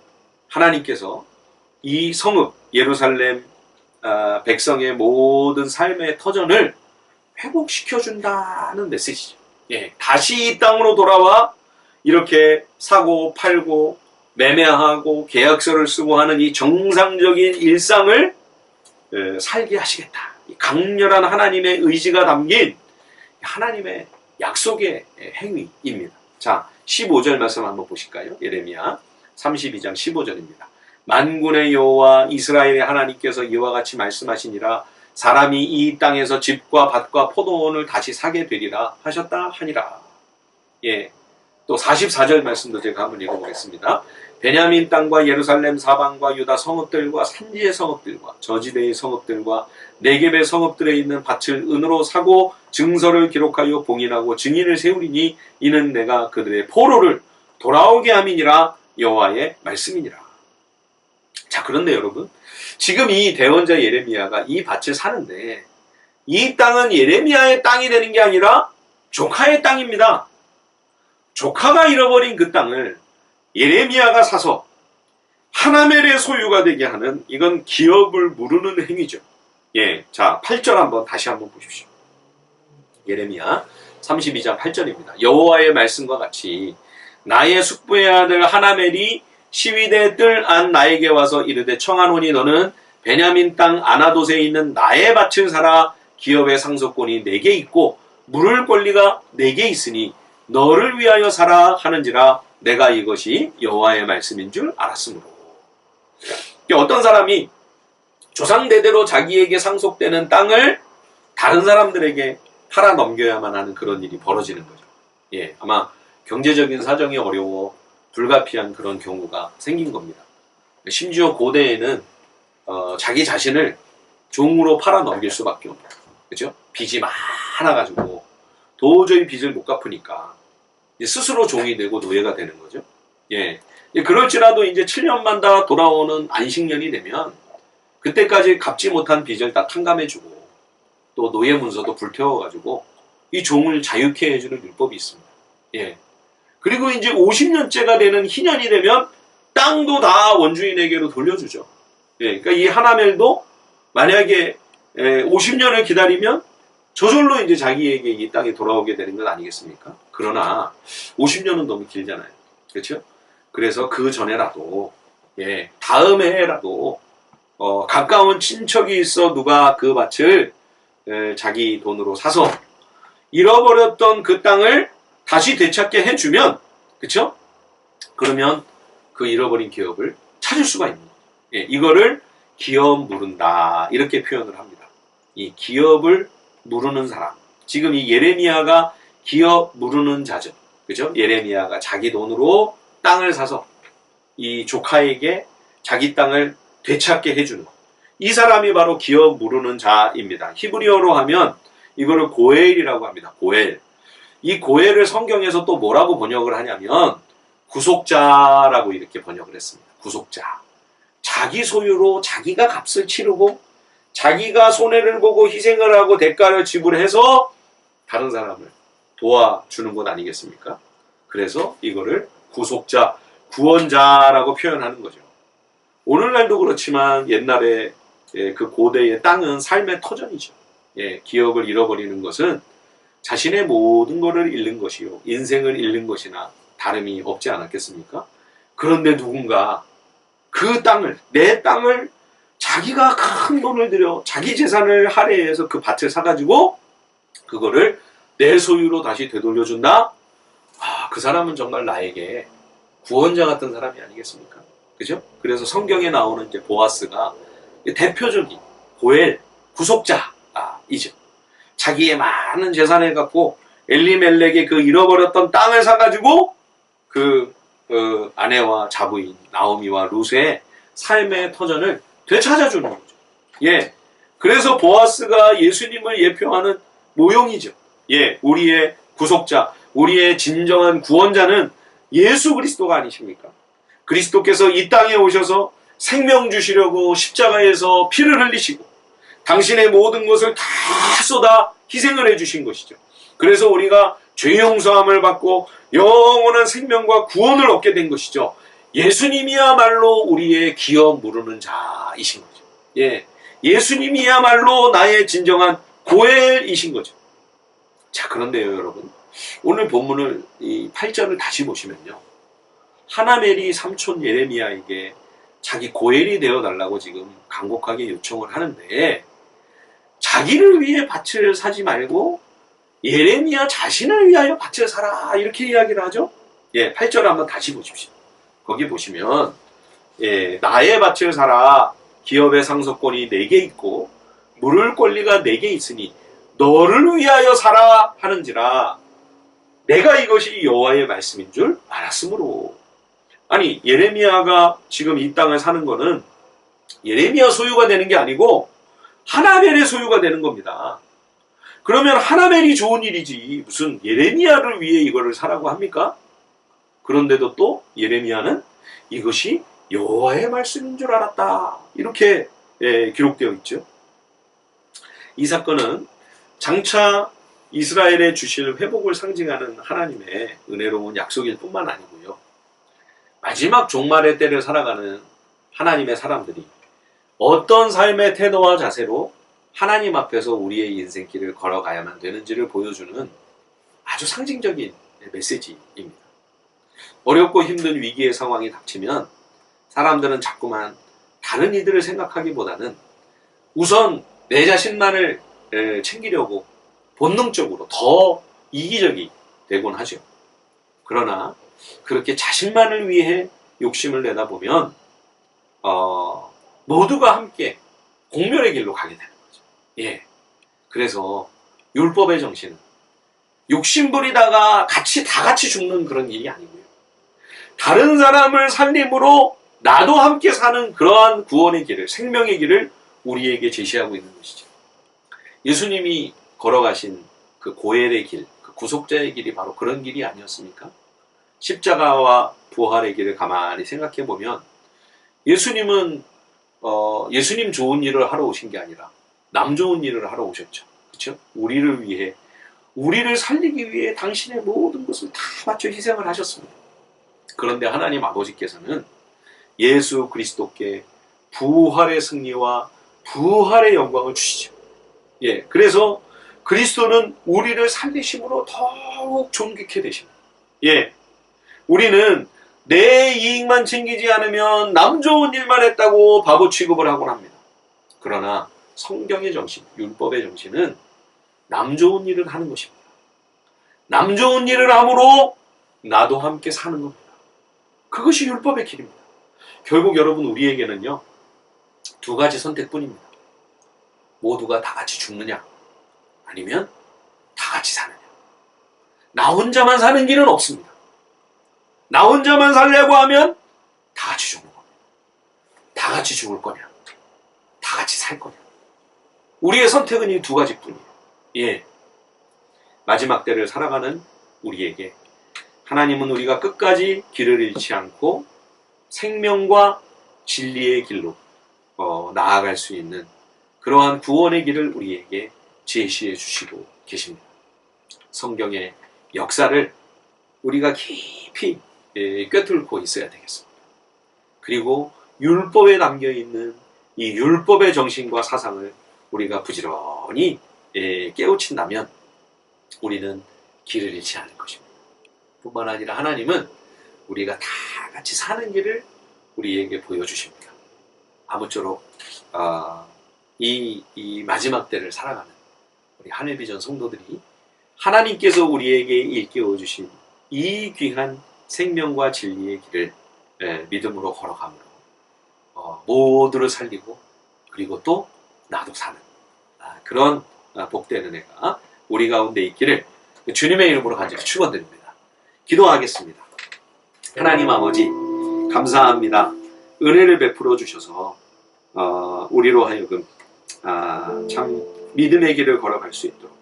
하나님께서 이 성읍 예루살렘 백성의 모든 삶의 터전을 회복시켜준다는 메시지죠. 예, 다시 이 땅으로 돌아와 이렇게 사고 팔고 매매하고 계약서를 쓰고 하는 이 정상적인 일상을 살게 하시겠다. 강렬한 하나님의 의지가 담긴 하나님의 약속의 행위입니다. 자, 15절 말씀 한번 보실까요? 예레미야 32장 15절입니다. 만군의 여호와 이스라엘의 하나님께서 이와 같이 말씀하시니라. 사람이 이 땅에서 집과 밭과 포도원을 다시 사게 되리라 하셨다 하니라. 예, 또 44절 말씀도 제가 한번 읽어보겠습니다. 베냐민 땅과 예루살렘 사방과 유다 성읍들과 산지의 성읍들과 저지대의 성읍들과 네겝의 성읍들에 있는 밭을 은으로 사고 증서를 기록하여 봉인하고 증인을 세우리니 이는 내가 그들의 포로를 돌아오게 함이니라. 여호와의 말씀이니라. 자, 그런데 여러분, 지금 이 대언자 예레미야가 이 밭을 사는데 이 땅은 예레미야의 땅이 되는 게 아니라 조카의 땅입니다. 조카가 잃어버린 그 땅을 예레미야가 사서 하나멜의 소유가 되게 하는, 이건 기업을 무르는 행위죠. 예, 자, 8절 한번 다시 한번 보십시오. 예레미야 32장 8절입니다. 여호와의 말씀과 같이 나의 숙부의 아들 하나멜이 시위대 뜰 안 나에게 와서 이르되 청하노니 너는 베냐민 땅 아나돗에 있는 나의 밭을 사라. 기업의 상속권이 내게 있고 물을 권리가 내게 있으니 너를 위하여 사라 하는지라. 내가 이것이 여호와의 말씀인 줄 알았으므로. 어떤 사람이 조상대대로 자기에게 상속되는 땅을 다른 사람들에게 팔아 넘겨야만 하는 그런 일이 벌어지는 거죠. 예, 아마 경제적인 사정이 어려워 불가피한 그런 경우가 생긴 겁니다. 심지어 고대에는 자기 자신을 종으로 팔아 넘길 수밖에 없는, 그죠? 빚이 많아가지고 도저히 빚을 못 갚으니까 스스로 종이 되고 노예가 되는 거죠. 예, 그럴지라도 이제 7년만 다 돌아오는 안식년이 되면 그때까지 갚지 못한 빚을 다 탕감해주고 또 노예 문서도 불태워가지고 이 종을 자유케 해주는 율법이 있습니다. 예. 그리고 이제 50년째가 되는 희년이 되면 땅도 다 원주인에게로 돌려주죠. 예. 그러니까 이 하나멜도 만약에 50년을 기다리면 저절로 이제 자기에게 이 땅에 돌아오게 되는 건 아니겠습니까? 그러나 50년은 너무 길잖아요. 그렇죠? 그래서 그 전에라도, 예, 다음 해라도 가까운 친척이 있어 누가 그 밭을 자기 돈으로 사서 잃어버렸던 그 땅을 다시 되찾게 해주면, 그쵸? 그러면 그 잃어버린 기업을 찾을 수가 있는 거예요. 예, 이거를 기업 무른다, 이렇게 표현을 합니다. 이 기업을 무르는 사람, 지금 이 예레미야가 기업 무르는 자죠. 그죠? 예레미야가 자기 돈으로 땅을 사서 이 조카에게 자기 땅을 되찾게 해주는, 이 사람이 바로 기업 무르는 자입니다. 히브리어로 하면 이거를 고엘이라고 합니다. 고엘. 이 고엘을 성경에서 또 뭐라고 번역을 하냐면 구속자라고 이렇게 번역을 했습니다. 구속자. 자기 소유로 자기가 값을 치르고 자기가 손해를 보고 희생을 하고 대가를 지불해서 다른 사람을 도와주는 것 아니겠습니까? 그래서 이거를 구속자, 구원자라고 표현하는 거죠. 오늘날도 그렇지만 옛날에 그 고대의 땅은 삶의 터전이죠. 기억을 잃어버리는 것은 자신의 모든 것을 잃는 것이요, 인생을 잃는 것이나 다름이 없지 않았겠습니까? 그런데 누군가 그 땅을, 내 땅을 자기가 큰 돈을 들여 자기 재산을 할애해서 그 밭을 사가지고 그거를 내 소유로 다시 되돌려준다? 그 사람은 정말 나에게 구원자 같은 사람이 아니겠습니까? 그죠? 그래서 성경에 나오는 이제 보아스가 대표적인 고엘, 구속자이죠. 자기의 많은 재산을 갖고 엘리멜렉의 그 잃어버렸던 땅을 사가지고 그 아내와 자부인 나오미와 룻의 삶의 터전을 되찾아주는 거죠. 그래서 보아스가 예수님을 예표하는 모형이죠. 우리의 구속자, 우리의 진정한 구원자는 예수 그리스도가 아니십니까? 그리스도께서 이 땅에 오셔서 생명 주시려고 십자가에서 피를 흘리시고 당신의 모든 것을 다 쏟아 희생을 해주신 것이죠. 그래서 우리가 죄 용서함을 받고 영원한 생명과 구원을 얻게 된 것이죠. 예수님이야말로 우리의 기업 무르는 자이신 거죠. 예수님이야말로 나의 진정한 고엘이신 거죠. 자, 그런데요, 여러분. 오늘 본문을 이 8절을 다시 보시면요. 하나멜이 삼촌 예레미야에게 자기 고엘이 되어달라고 지금 간곡하게 요청을 하는데 자기를 위해 밭을 사지 말고 예레미야 자신을 위하여 밭을 사라 이렇게 이야기를 하죠. 8절을 한번 다시 보십시오. 거기 보시면 나의 밭을 사라. 기업의 상속권이 내게 있고 물을 권리가 내게 있으니 너를 위하여 사라 하는지라 내가 이것이 여호와의 말씀인 줄 알았으므로. 아니, 예레미야가 지금 이 땅을 사는 거는 예레미야 소유가 되는 게 아니고 하나멜의 소유가 되는 겁니다. 그러면 하나멜이 좋은 일이지 무슨 예레미야를 위해 이거를 사라고 합니까? 그런데도 또 예레미야는 이것이 여호와의 말씀인 줄 알았다 이렇게 기록되어 있죠. 이 사건은 장차 이스라엘에 주실 회복을 상징하는 하나님의 은혜로운 약속일 뿐만 아니고요. 마지막 종말의 때를 살아가는 하나님의 사람들이 어떤 삶의 태도와 자세로 하나님 앞에서 우리의 인생길을 걸어가야만 되는지를 보여주는 아주 상징적인 메시지입니다. 어렵고 힘든 위기의 상황이 닥치면 사람들은 자꾸만 다른 이들을 생각하기보다는 우선 내 자신만을 챙기려고 본능적으로 더 이기적이 되곤 하죠. 그러나 그렇게 자신만을 위해 욕심을 내다 보면 모두가 함께 공멸의 길로 가게 되는 거죠. 그래서 율법의 정신은 욕심 부리다가 다 같이 죽는 그런 일이 아니고요. 다른 사람을 살림으로 나도 함께 사는 그러한 구원의 길을, 생명의 길을 우리에게 제시하고 있는 것이죠. 예수님이 걸어가신 그 고엘의 길, 그 구속자의 길이 바로 그런 길이 아니었습니까? 십자가와 부활의 길을 가만히 생각해 보면 예수님은 예수님 좋은 일을 하러 오신 게 아니라 남 좋은 일을 하러 오셨죠. 그렇죠? 우리를 위해, 우리를 살리기 위해 당신의 모든 것을 다 바쳐 희생을 하셨습니다. 그런데 하나님 아버지께서는 예수 그리스도께 부활의 승리와 부활의 영광을 주시죠. 그래서 그리스도는 우리를 살리심으로 더욱 존귀케 되십니다. 우리는 내 이익만 챙기지 않으면 남 좋은 일만 했다고 바보 취급을 하곤 합니다. 그러나 성경의 정신, 율법의 정신은 남 좋은 일을 하는 것입니다. 남 좋은 일을 함으로 나도 함께 사는 겁니다. 그것이 율법의 길입니다. 결국 여러분 우리에게는요, 두 가지 선택뿐입니다. 모두가 다 같이 죽느냐, 아니면 다 같이 사느냐. 나 혼자만 사는 길은 없습니다. 나 혼자만 살려고 하면 다 같이 죽는 겁니다. 다 같이 죽을 거냐, 다 같이 살 거냐. 우리의 선택은 이 두 가지뿐이에요. 예. 마지막 때를 살아가는 우리에게 하나님은 우리가 끝까지 길을 잃지 않고 생명과 진리의 길로 나아갈 수 있는 그러한 구원의 길을 우리에게 제시해 주시고 계십니다. 성경의 역사를 우리가 깊이 꿰뚫고 있어야 되겠습니다. 그리고 율법에 담겨있는 이 율법의 정신과 사상을 우리가 부지런히 깨우친다면 우리는 길을 잃지 않을 것입니다. 뿐만 아니라 하나님은 우리가 다 같이 사는 길을 우리에게 보여주십니다. 아무쪼록 이 마지막 때를 살아가는 우리 하늘비전 성도들이 하나님께서 우리에게 일깨워 주신 이 귀한 생명과 진리의 길을 믿음으로 걸어감으로 모두를 살리고 그리고 또 나도 사는 그런 복된 은혜가 우리 가운데 있기를 주님의 이름으로 간절히 축원드립니다. 기도하겠습니다. 하나님 아버지 감사합니다. 은혜를 베풀어 주셔서 우리로 하여금 참 믿음의 길을 걸어갈 수 있도록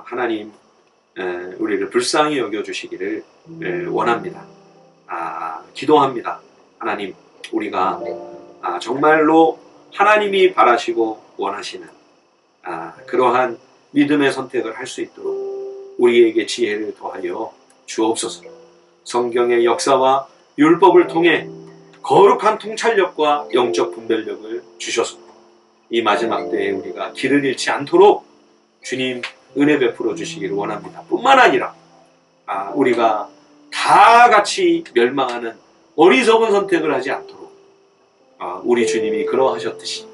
하나님 우리를 불쌍히 여겨주시기를 원합니다. 기도합니다. 하나님 우리가 정말로 하나님이 바라시고 원하시는 그러한 믿음의 선택을 할 수 있도록 우리에게 지혜를 더하여 주옵소서. 성경의 역사와 율법을 통해 거룩한 통찰력과 영적 분별력을 주셔서 이 마지막 때에 우리가 길을 잃지 않도록 주님 은혜 베풀어 주시기를 원합니다. 뿐만 아니라 우리가 다 같이 멸망하는 어리석은 선택을 하지 않도록 우리 주님이 그러하셨듯이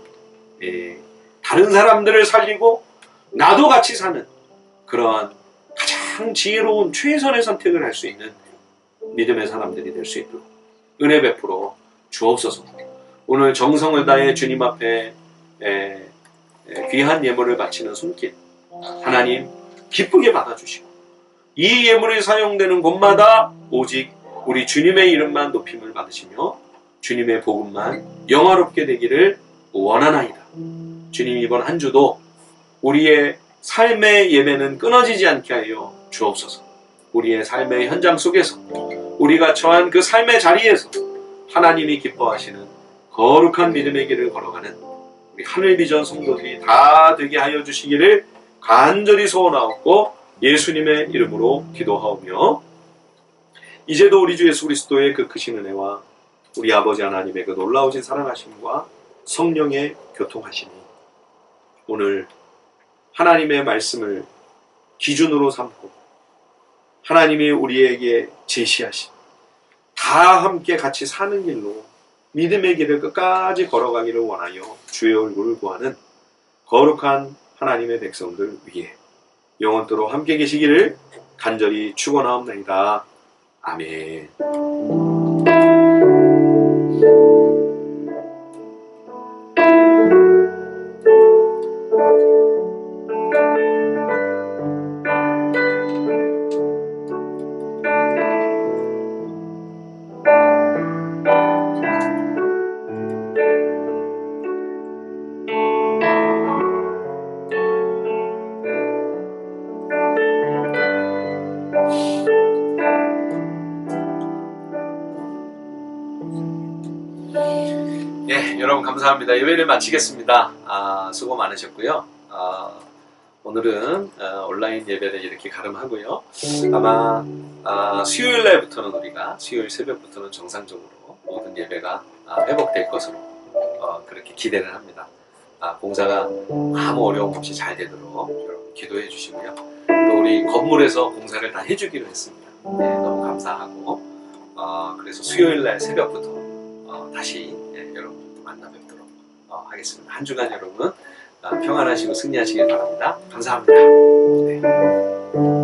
다른 사람들을 살리고 나도 같이 사는 그러한 가장 지혜로운 최선의 선택을 할 수 있는 믿음의 사람들이 될 수 있도록 은혜 베풀어 주옵소서. 오늘 정성을 다해 주님 앞에 귀한 예물을 바치는 손길 하나님 기쁘게 받아주시고 이 예물이 사용되는 곳마다 오직 우리 주님의 이름만 높임을 받으시며 주님의 복음만 영화롭게 되기를 원하나이다. 주님 이번 한 주도 우리의 삶의 예배는 끊어지지 않게 하여 주옵소서. 우리의 삶의 현장 속에서 우리가 처한 그 삶의 자리에서 하나님이 기뻐하시는 거룩한 믿음의 길을 걸어가는 우리 하늘비전 성도들이 다 되게 하여 주시기를 간절히 소원하옵고 예수님의 이름으로 기도하오며 이제도 우리 주 예수 그리스도의 그 크신 은혜와 우리 아버지 하나님의 그 놀라우신 사랑하심과 성령의 교통하심이 오늘 하나님의 말씀을 기준으로 삼고 하나님이 우리에게 제시하신 다 함께 같이 사는 길로 믿음의 길을 끝까지 걸어가기를 원하여 주의 얼굴을 구하는 거룩한 하나님의 백성들 위에 영원토록 함께 계시기를 간절히 축원하옵나이다. 아멘. 여러분 감사합니다. 예배를 마치겠습니다. 수고 많으셨고요. 오늘은 온라인 예배를 이렇게 가름하고요. 아마 수요일 날부터는 우리가 수요일 새벽부터는 정상적으로 모든 예배가 회복될 것으로 그렇게 기대를 합니다. 공사가 아무 어려움 없이 잘 되도록 여러분 기도해 주시고요. 또 우리 건물에서 공사를 다 해주기로 했습니다. 너무 감사하고 그래서 수요일 날 새벽부터 다시 여러분 만나 뵙도록 하겠습니다. 한 주간 여러분 평안하시고 승리하시길 바랍니다. 감사합니다. 네.